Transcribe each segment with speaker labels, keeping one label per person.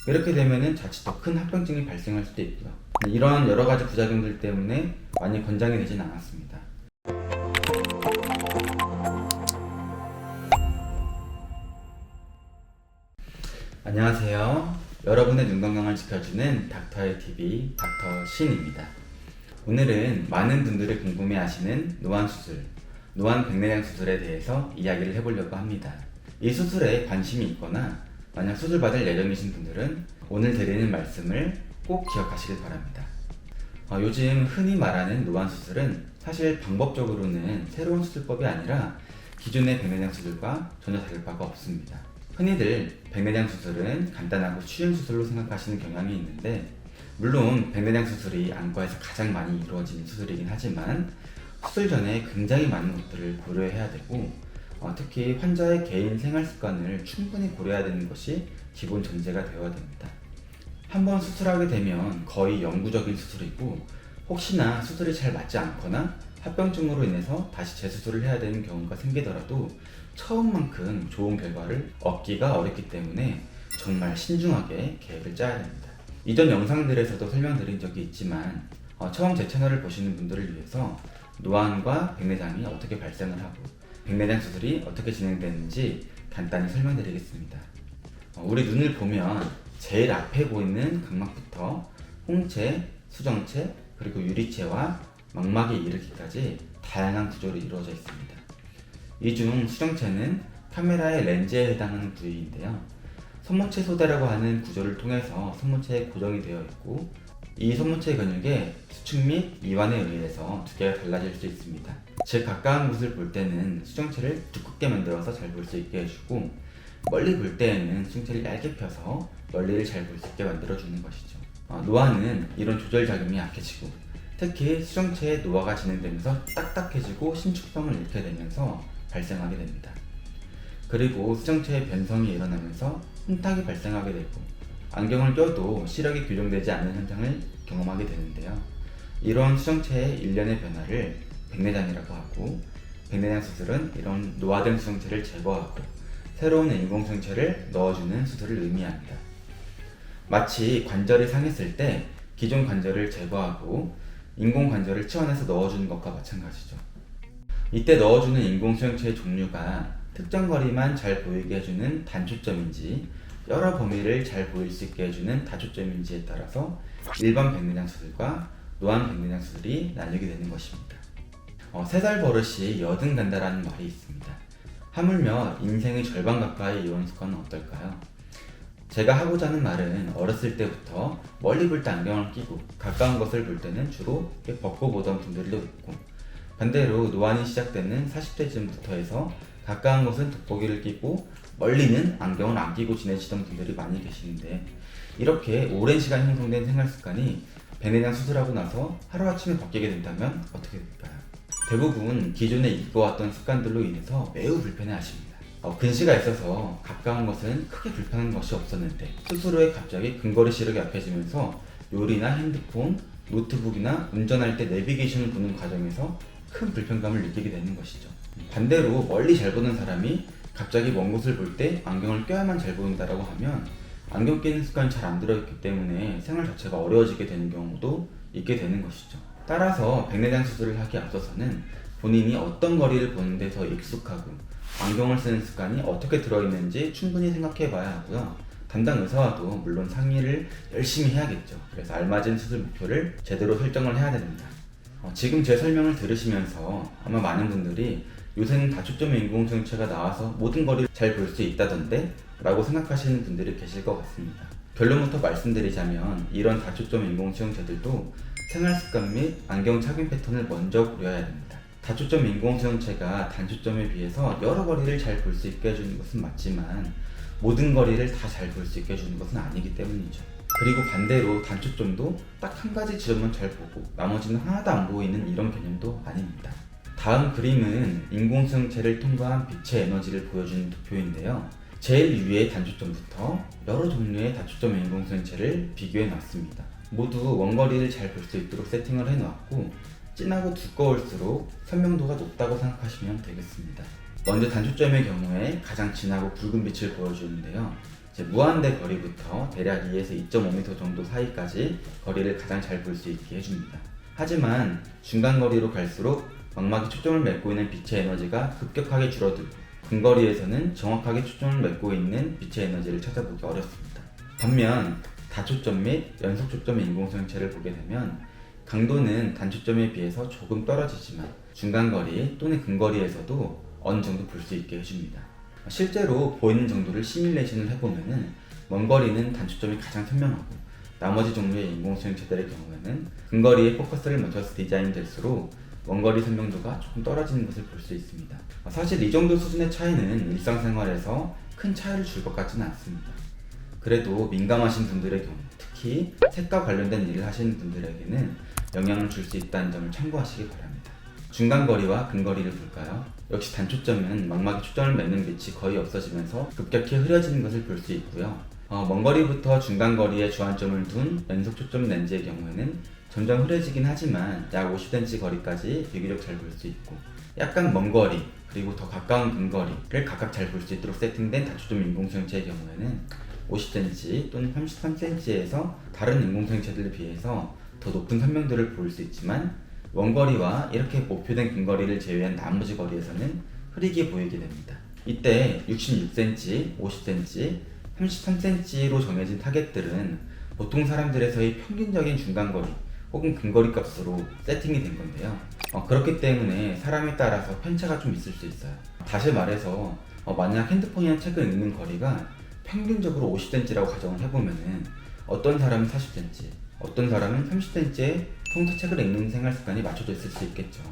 Speaker 1: 이렇게 되면은 자칫 더 큰 합병증이 발생할 수도 있고요. 이러한 여러 가지 부작용들 때문에 많이 권장이 되진 않았습니다. 안녕하세요. 여러분의 눈 건강을 지켜주는 닥터의 TV 닥터 신입니다. 오늘은 많은 분들이 궁금해하시는 노안수술, 노안백내장 수술에 대해서 이야기를 해보려고 합니다. 이 수술에 관심이 있거나 만약 수술 받을 예정이신 분들은 오늘 드리는 말씀을 꼭 기억하시길 바랍니다. 요즘 흔히 말하는 노안수술은 사실 방법적으로는 새로운 수술법이 아니라 기존의 백내장 수술과 전혀 다를 바가 없습니다. 흔히들 백내장 수술은 간단하고 쉬운 수술로 생각하시는 경향이 있는데, 물론 백내장 수술이 안과에서 가장 많이 이루어지는 수술이긴 하지만 수술 전에 굉장히 많은 것들을 고려해야 되고, 특히 환자의 개인 생활 습관을 충분히 고려해야 되는 것이 기본 전제가 되어야 됩니다. 한번 수술하게 되면 거의 영구적인 수술이고, 혹시나 수술이 잘 맞지 않거나 합병증으로 인해서 다시 재수술을 해야 되는 경우가 생기더라도 처음만큼 좋은 결과를 얻기가 어렵기 때문에 정말 신중하게 계획을 짜야 됩니다. 이전 영상들에서도 설명드린 적이 있지만 처음 제 채널을 보시는 분들을 위해서 노안과 백내장이 어떻게 발생을 하고 백내장 수술이 어떻게 진행되는지 간단히 설명드리겠습니다. 우리 눈을 보면 제일 앞에 보이는 각막부터 홍채, 수정채, 그리고 유리채와 망막에 이르기까지 다양한 구조로 이루어져 있습니다. 이 중 수정체는 카메라의 렌즈에 해당하는 부위인데요. 손모체 소대라고 하는 구조를 통해서 손모체에 고정이 되어 있고, 이 손모체 근육의 수축 및 이완에 의해서 두께가 달라질 수 있습니다. 즉 가까운 곳을 볼 때는 수정체를 두껍게 만들어서 잘 볼 수 있게 해주고, 멀리 볼 때에는 수정체를 얇게 펴서 멀리를 잘 볼 수 있게 만들어주는 것이죠. 노안은 이런 조절 작용이 약해지고, 특히 수정체의 노화가 진행되면서 딱딱해지고 신축성을 잃게 되면서 발생하게 됩니다. 그리고 수정체의 변성이 일어나면서 혼탁이 발생하게 되고, 안경을 껴도 시력이 교정되지 않는 현상을 경험하게 되는데요. 이런 수정체의 일련의 변화를 백내장이라고 하고, 백내장 수술은 이런 노화된 수정체를 제거하고 새로운 인공수정체를 넣어주는 수술을 의미합니다. 마치 관절이 상했을 때 기존 관절을 제거하고 인공 관절을 치환해서 넣어주는 것과 마찬가지죠. 이때 넣어주는 인공수정체의 종류가 특정 거리만 잘 보이게 해주는 단초점인지 여러 범위를 잘 보일 수 있게 해주는 다초점인지에 따라서 일반 백내장 수술과 노안 백내장 수술이 나뉘게 되는 것입니다. 3살 버릇이 여든 간다라는 말이 있습니다. 하물며 인생의 절반 가까이 이온 습관은 어떨까요? 제가 하고자 하는 말은 어렸을 때부터 멀리 볼 때 안경을 끼고 가까운 것을 볼 때는 주로 벗고 보던 분들도 있고, 반대로 노안이 시작되는 40대쯤부터 해서 가까운 것은 돋보기를 끼고 멀리는 안경을 안 끼고 지내시던 분들이 많이 계시는데, 이렇게 오랜 시간 형성된 생활 습관이 백내장 수술하고 나서 하루아침에 바뀌게 된다면 어떻게 될까요? 대부분 기존에 입고왔던 습관들로 인해서 매우 불편해하십니다. 근시가 있어서 가까운 것은 크게 불편한 것이 없었는데, 수술 후에 갑자기 근거리 시력이 약해지면서 요리나 핸드폰, 노트북이나 운전할 때 내비게이션을 보는 과정에서 큰 불편감을 느끼게 되는 것이죠. 반대로 멀리 잘 보는 사람이 갑자기 먼 곳을 볼 때 안경을 껴야만 잘 보인다라고 하면 안경 끼는 습관이 잘 안 들어있기 때문에 생활 자체가 어려워지게 되는 경우도 있게 되는 것이죠. 따라서 백내장 수술을 하기에 앞서서는 본인이 어떤 거리를 보는데 더 익숙하고 안경을 쓰는 습관이 어떻게 들어있는지 충분히 생각해 봐야 하고요. 담당 의사와도 물론 상의를 열심히 해야겠죠. 그래서 알맞은 수술 목표를 제대로 설정을 해야 됩니다. 지금 제 설명을 들으시면서 아마 많은 분들이 요새는 다초점의 인공수정체가 나와서 모든 거리를 잘 볼 수 있다던데 라고 생각하시는 분들이 계실 것 같습니다. 결론부터 말씀드리자면 이런 다초점 인공수정체들도 생활습관 및 안경 착용 패턴을 먼저 고려해야 됩니다. 다초점 인공수정체가 단초점에 비해서 여러 거리를 잘 볼 수 있게 해주는 것은 맞지만 모든 거리를 다 잘 볼 수 있게 해주는 것은 아니기 때문이죠. 그리고 반대로 단초점도 딱 한 가지 지점만 잘 보고 나머지는 하나도 안 보이는 이런 개념도 아닙니다. 다음 그림은 인공수정체를 통과한 빛의 에너지를 보여주는 도표인데요. 제일 위의 단초점부터 여러 종류의 다초점 인공수정체를 비교해 놨습니다. 모두 원거리를 잘 볼 수 있도록 세팅을 해 놓았고, 진하고 두꺼울수록 선명도가 높다고 생각하시면 되겠습니다. 먼저 단초점의 경우에 가장 진하고 붉은 빛을 보여주는데요. 무한대 거리부터 대략 2에서 2.5m 정도 사이까지 거리를 가장 잘 볼 수 있게 해줍니다. 하지만 중간 거리로 갈수록 망막이 초점을 맺고 있는 빛의 에너지가 급격하게 줄어들고 근거리에서는 정확하게 초점을 맺고 있는 빛의 에너지를 찾아보기 어렵습니다. 반면 다초점 및 연속초점의 인공소형체를 보게 되면 강도는 단초점에 비해서 조금 떨어지지만 중간거리 또는 근거리에서도 어느 정도 볼 수 있게 해줍니다. 실제로 보이는 정도를 시뮬레이션을 해보면은 먼 거리는 단초점이 가장 선명하고 나머지 종류의 인공소형체들의 경우에는 근거리에 포커스를 맞춰서 디자인될수록 원거리 선명도가 조금 떨어지는 것을 볼 수 있습니다. 사실 이 정도 수준의 차이는 일상생활에서 큰 차이를 줄 것 같지는 않습니다. 그래도 민감하신 분들의 경우, 특히 색과 관련된 일을 하시는 분들에게는 영향을 줄 수 있다는 점을 참고하시기 바랍니다. 중간거리와 근거리를 볼까요? 역시 단초점은 망막이 초점을 맺는 빛이 거의 없어지면서 급격히 흐려지는 것을 볼 수 있고요. 먼 거리부터 중간거리에 주안점을 둔 연속초점 렌즈의 경우에는 점점 흐려지긴 하지만 약 50cm 거리까지 비교적 잘 볼 수 있고, 약간 먼 거리 그리고 더 가까운 근거리를 각각 잘 볼 수 있도록 세팅된 다초점 인공소형체의 경우에는 50cm 또는 33cm에서 다른 인공소형체들에 비해서 더 높은 선명도를 볼 수 있지만 원거리와 이렇게 목표된 근거리를 제외한 나머지 거리에서는 흐리게 보이게 됩니다. 이때 66cm, 50cm, 33cm로 정해진 타겟들은 보통 사람들에서의 평균적인 중간거리 혹은 근거리 값으로 세팅이 된 건데요. 그렇기 때문에 사람에 따라서 편차가 좀 있을 수 있어요. 다시 말해서 만약 핸드폰이나 책을 읽는 거리가 평균적으로 50cm라고 가정을 해보면은 어떤 사람은 40cm, 어떤 사람은 30cm에 평소 책을 읽는 생활 습관이 맞춰져 있을 수 있겠죠.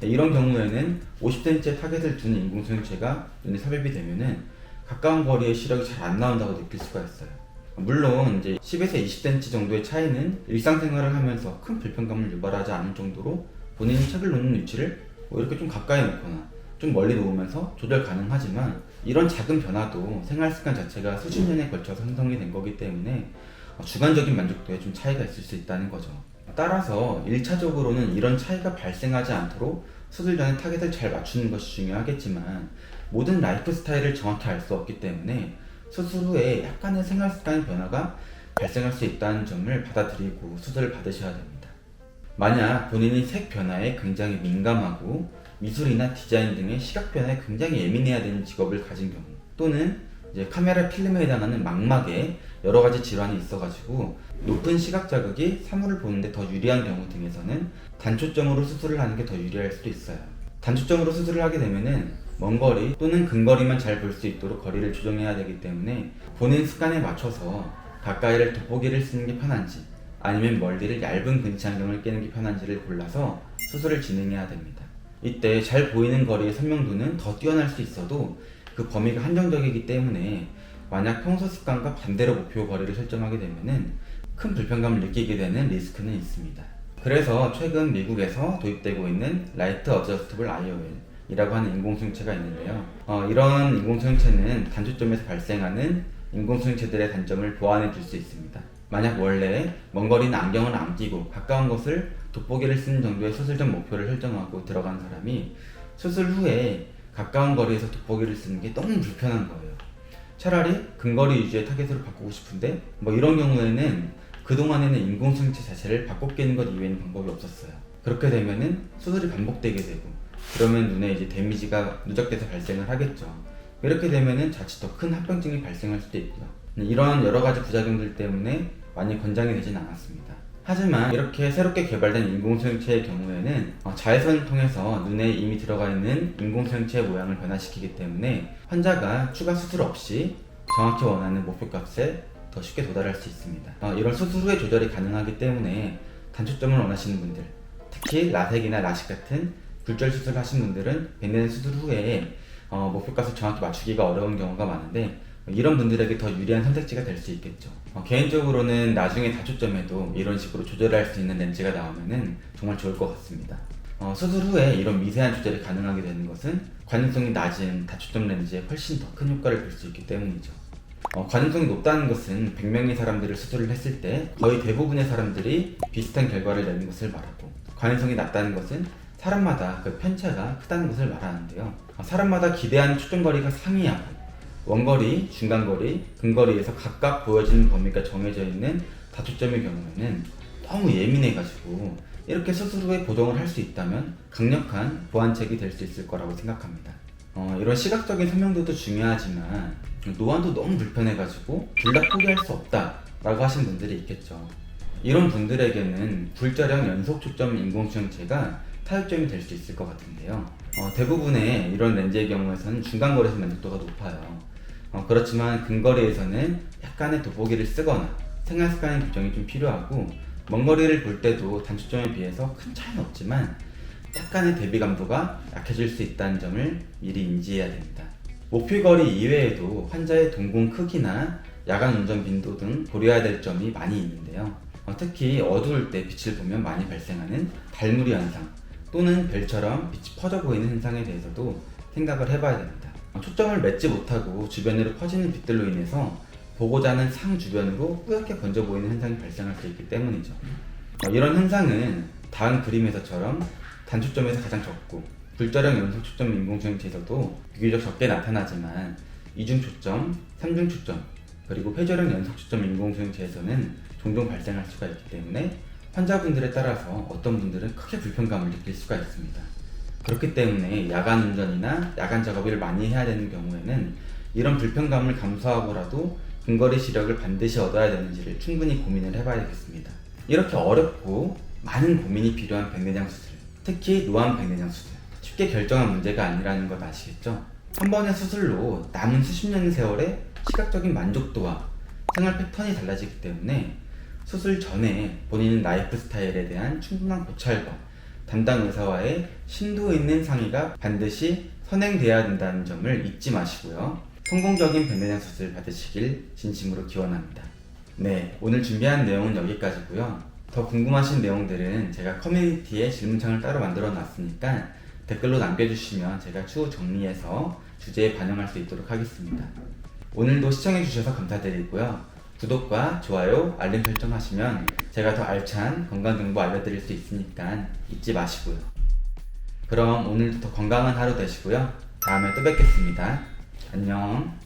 Speaker 1: 이런 경우에는 50cm의 타겟을 둔 인공소형체가 눈에 삽입이 되면은 가까운 거리의 시력이 잘 안 나온다고 느낄 수가 있어요. 물론 이제 10에서 20cm 정도의 차이는 일상생활을 하면서 큰 불편감을 유발하지 않을 정도로 본인이 책을 놓는 위치를 이렇게 좀 가까이 놓거나 좀 멀리 놓으면서 조절 가능하지만, 이런 작은 변화도 생활 습관 자체가 수십 년에 걸쳐서 형성이 된 거기 때문에 주관적인 만족도에 좀 차이가 있을 수 있다는 거죠. 따라서 1차적으로는 이런 차이가 발생하지 않도록 수술 전에 타겟을 잘 맞추는 것이 중요하겠지만, 모든 라이프 스타일을 정확히 알 수 없기 때문에 수술 후에 약간의 생활 습관 변화가 발생할 수 있다는 점을 받아들이고 수술을 받으셔야 됩니다. 만약 본인이 색 변화에 굉장히 민감하고 미술이나 디자인 등의 시각 변화에 굉장히 예민해야 되는 직업을 가진 경우, 또는 이제 카메라 필름에 해당하는 망막에 여러 가지 질환이 있어가지고 높은 시각 자극이 사물을 보는데 더 유리한 경우 등에서는 단초점으로 수술을 하는 게 더 유리할 수도 있어요. 단초점으로 수술을 하게 되면은 먼 거리 또는 근거리만 잘 볼 수 있도록 거리를 조정해야 되기 때문에 본인 습관에 맞춰서 가까이를 돋보기를 쓰는 게 편한지 아니면 멀리를 얇은 근치 안경을 끼는 게 편한지를 골라서 수술을 진행해야 됩니다. 이때 잘 보이는 거리의 선명도는 더 뛰어날 수 있어도 그 범위가 한정적이기 때문에 만약 평소 습관과 반대로 목표 거리를 설정하게 되면은 큰 불편감을 느끼게 되는 리스크는 있습니다. 그래서 최근 미국에서 도입되고 있는 라이트 어저스터블 IOL 이라고 하는 인공소형체가 있는데요. 이런 인공소형체는 단초점에서 발생하는 인공소형체들의 단점을 보완해 줄 수 있습니다. 만약 원래 먼 거리는 안경을 안 끼고 가까운 것을 돋보기를 쓰는 정도의 수술 전 목표를 설정하고 들어간 사람이 수술 후에 가까운 거리에서 돋보기를 쓰는 게 너무 불편한 거예요. 차라리 근거리 위주의 타겟으로 바꾸고 싶은데 이런 경우에는 그동안에는 인공소형체 자체를 바꿔 끼는 것 이외에는 방법이 없었어요. 그렇게 되면은 수술이 반복되게 되고, 그러면 눈에 이제 데미지가 누적돼서 발생을 하겠죠. 이렇게 되면은 자칫 더 큰 합병증이 발생할 수도 있고요. 이런 여러 가지 부작용들 때문에 많이 권장이 되진 않았습니다. 하지만 이렇게 새롭게 개발된 인공소형체의 경우에는 자외선을 통해서 눈에 이미 들어가 있는 인공소형체의 모양을 변화시키기 때문에 환자가 추가 수술 없이 정확히 원하는 목표값에 더 쉽게 도달할 수 있습니다. 이런 수술 후의 조절이 가능하기 때문에 단초점을 원하시는 분들, 특히 라섹이나 라식 같은 굴절 수술을 하신 분들은 백내장 수술 후에 목표값을 정확히 맞추기가 어려운 경우가 많은데, 이런 분들에게 더 유리한 선택지가 될 수 있겠죠. 개인적으로는 나중에 다초점에도 이런 식으로 조절할 수 있는 렌즈가 나오면은 정말 좋을 것 같습니다. 수술 후에 이런 미세한 조절이 가능하게 되는 것은 관용성이 낮은 다초점 렌즈에 훨씬 더 큰 효과를 볼 수 있기 때문이죠. 관용성이 높다는 것은 100명의 사람들을 수술을 했을 때 거의 대부분의 사람들이 비슷한 결과를 내는 것을 말하고, 관용성이 낮다는 것은 사람마다 그 편차가 크다는 것을 말하는데요. 사람마다 기대하는 초점거리가 상이하고 원거리, 중간거리, 근거리에서 각각 보여지는 범위가 정해져 있는 다초점의 경우에는 너무 예민해가지고 이렇게 수술 후에 보정을 할 수 있다면 강력한 보완책이 될 수 있을 거라고 생각합니다. 이런 시각적인 설명도도 중요하지만 노안도 너무 불편해가지고 둘 다 포기할 수 없다 라고 하신 분들이 있겠죠. 이런 분들에게는 불자령 연속 초점 인공수정체가 타협점이 될 수 있을 것 같은데요. 대부분의 이런 렌즈의 경우에서는 중간거리에서 만족도가 높아요. 그렇지만 근거리에서는 약간의 돋보기를 쓰거나 생활습관의 교정이 좀 필요하고, 먼 거리를 볼 때도 단초점에 비해서 큰 차이는 없지만 약간의 대비감도가 약해질 수 있다는 점을 미리 인지해야 됩니다. 목표거리 이외에도 환자의 동공 크기나 야간 운전 빈도 등 고려해야 될 점이 많이 있는데요. 특히 어두울 때 빛을 보면 많이 발생하는 달무리 현상 또는 별처럼 빛이 퍼져 보이는 현상에 대해서도 생각을 해봐야 됩니다. 초점을 맺지 못하고 주변으로 퍼지는 빛들로 인해서 보고자 하는 상 주변으로 뿌옇게 번져 보이는 현상이 발생할 수 있기 때문이죠. 이런 현상은 다음 그림에서처럼 단초점에서 가장 적고 불자령 연속초점 인공수정체에서도 비교적 적게 나타나지만 이중초점, 삼중초점, 그리고 회저령 연속초점 인공수정체에서는 종종 발생할 수가 있기 때문에 환자분들에 따라서 어떤 분들은 크게 불편감을 느낄 수가 있습니다. 그렇기 때문에 야간 운전이나 야간 작업을 많이 해야 되는 경우에는 이런 불편감을 감수하고라도 근거리 시력을 반드시 얻어야 되는지를 충분히 고민을 해봐야겠습니다. 이렇게 어렵고 많은 고민이 필요한 백내장 수술, 특히 노안 백내장 수술, 쉽게 결정한 문제가 아니라는 것 아시겠죠? 한 번의 수술로 남은 수십 년의 세월에 시각적인 만족도와 생활 패턴이 달라지기 때문에 수술 전에 본인의 라이프 스타일에 대한 충분한 고찰과 담당 의사와의 심도 있는 상의가 반드시 선행돼야 된다는 점을 잊지 마시고요. 성공적인 백내장 수술 받으시길 진심으로 기원합니다. 네, 오늘 준비한 내용은 여기까지고요. 더 궁금하신 내용들은 제가 커뮤니티에 질문창을 따로 만들어 놨으니까 댓글로 남겨주시면 제가 추후 정리해서 주제에 반영할 수 있도록 하겠습니다. 오늘도 시청해주셔서 감사드리고요. 구독과 좋아요, 알림 설정하시면 제가 더 알찬 건강정보 알려드릴 수 있으니까 잊지 마시고요. 그럼 오늘도 더 건강한 하루 되시고요. 다음에 또 뵙겠습니다. 안녕.